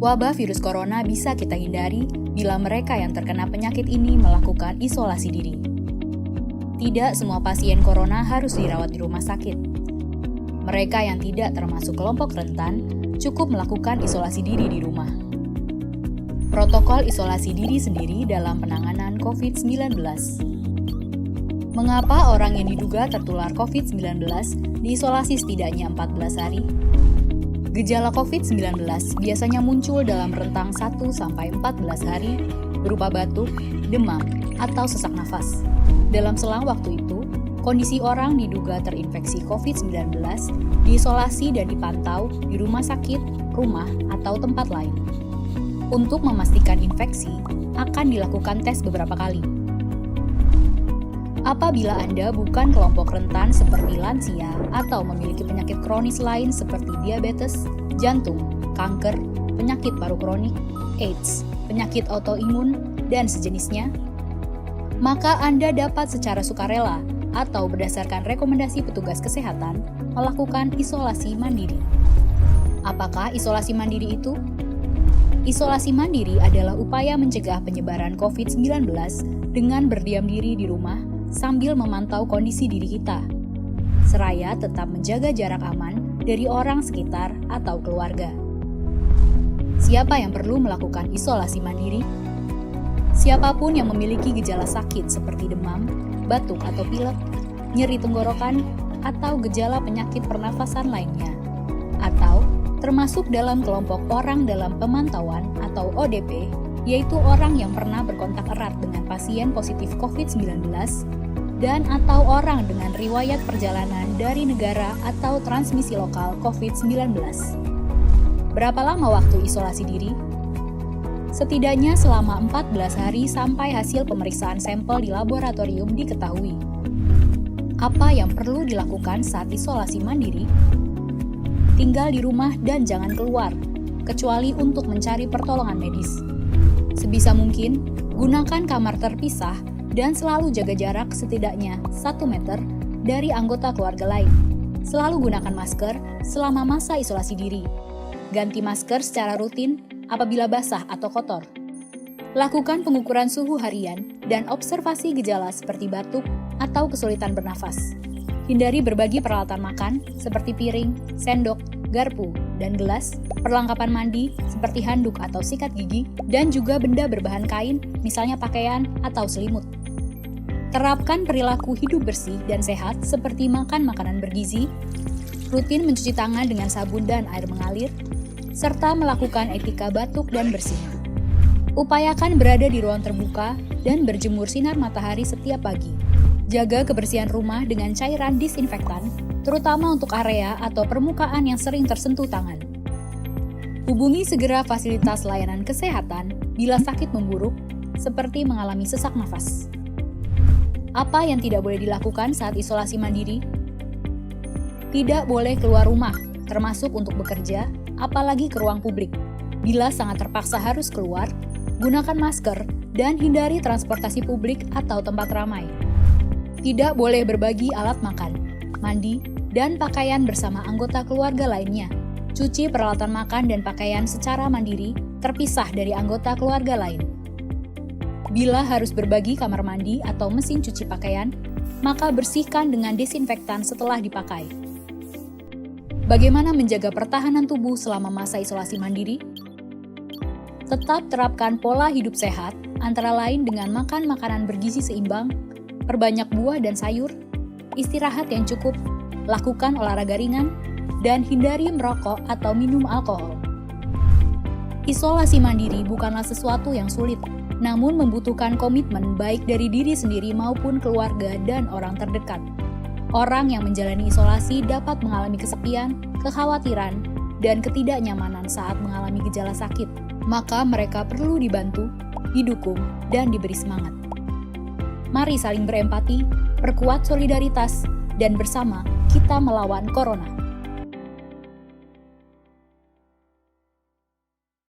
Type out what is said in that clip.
Wabah virus corona bisa kita hindari bila mereka yang terkena penyakit ini melakukan isolasi diri. Tidak semua pasien corona harus dirawat di rumah sakit. Mereka yang tidak termasuk kelompok rentan cukup melakukan isolasi diri di rumah. Protokol isolasi diri sendiri dalam penanganan COVID-19. Mengapa orang yang diduga tertular COVID-19 diisolasi setidaknya 14 hari? Gejala COVID-19 biasanya muncul dalam rentang 1-14 hari berupa batuk, demam, atau sesak nafas. Dalam selang waktu itu, kondisi orang diduga terinfeksi COVID-19 diisolasi dan dipantau di rumah sakit, rumah, atau tempat lain. Untuk memastikan infeksi, akan dilakukan tes beberapa kali. Apabila Anda bukan kelompok rentan seperti lansia atau memiliki penyakit kronis lain seperti diabetes, jantung, kanker, penyakit paru kronik, AIDS, penyakit autoimun, dan sejenisnya, maka Anda dapat secara sukarela atau berdasarkan rekomendasi petugas kesehatan melakukan isolasi mandiri. Apakah isolasi mandiri itu? Isolasi mandiri adalah upaya mencegah penyebaran COVID-19 dengan berdiam diri di rumah sambil memantau kondisi diri kita, seraya tetap menjaga jarak aman dari orang sekitar atau keluarga. Siapa yang perlu melakukan isolasi mandiri? Siapapun yang memiliki gejala sakit seperti demam, batuk atau pilek, nyeri tenggorokan, atau gejala penyakit pernafasan lainnya, atau termasuk dalam kelompok orang dalam pemantauan atau ODP, yaitu orang yang pernah berkontak erat dengan pasien positif COVID-19 dan atau orang dengan riwayat perjalanan dari negara atau transmisi lokal COVID-19. Berapa lama waktu isolasi diri? Setidaknya selama 14 hari sampai hasil pemeriksaan sampel di laboratorium diketahui. Apa yang perlu dilakukan saat isolasi mandiri? Tinggal di rumah dan jangan keluar, kecuali untuk mencari pertolongan medis. Sebisa mungkin, gunakan kamar terpisah dan selalu jaga jarak setidaknya 1 meter dari anggota keluarga lain. Selalu gunakan masker selama masa isolasi diri. Ganti masker secara rutin apabila basah atau kotor. Lakukan pengukuran suhu harian dan observasi gejala seperti batuk atau kesulitan bernafas. Hindari berbagi peralatan makan seperti piring, sendok, garpu, dan gelas, perlengkapan mandi seperti handuk atau sikat gigi, dan juga benda berbahan kain, misalnya pakaian atau selimut. Terapkan perilaku hidup bersih dan sehat seperti makan makanan bergizi, rutin mencuci tangan dengan sabun dan air mengalir, serta melakukan etika batuk dan bersih. Upayakan berada di ruang terbuka dan berjemur sinar matahari setiap pagi. Jaga kebersihan rumah dengan cairan disinfektan, terutama untuk area atau permukaan yang sering tersentuh tangan. Hubungi segera fasilitas layanan kesehatan bila sakit memburuk, seperti mengalami sesak nafas. Apa yang tidak boleh dilakukan saat isolasi mandiri? Tidak boleh keluar rumah, termasuk untuk bekerja, apalagi ke ruang publik. Bila sangat terpaksa harus keluar, gunakan masker dan hindari transportasi publik atau tempat ramai. Tidak boleh berbagi alat makan, mandi, dan pakaian bersama anggota keluarga lainnya. Cuci peralatan makan dan pakaian secara mandiri, terpisah dari anggota keluarga lain. Bila harus berbagi kamar mandi atau mesin cuci pakaian, maka bersihkan dengan desinfektan setelah dipakai. Bagaimana menjaga pertahanan tubuh selama masa isolasi mandiri? Tetap terapkan pola hidup sehat, antara lain dengan makan makanan bergizi seimbang, perbanyak buah dan sayur, istirahat yang cukup, lakukan olahraga ringan, dan hindari merokok atau minum alkohol. Isolasi mandiri bukanlah sesuatu yang sulit, namun membutuhkan komitmen baik dari diri sendiri maupun keluarga dan orang terdekat. Orang yang menjalani isolasi dapat mengalami kesepian, kekhawatiran, dan ketidaknyamanan saat mengalami gejala sakit. Maka mereka perlu dibantu, didukung, dan diberi semangat. Mari saling berempati, perkuat solidaritas, dan bersama kita melawan corona.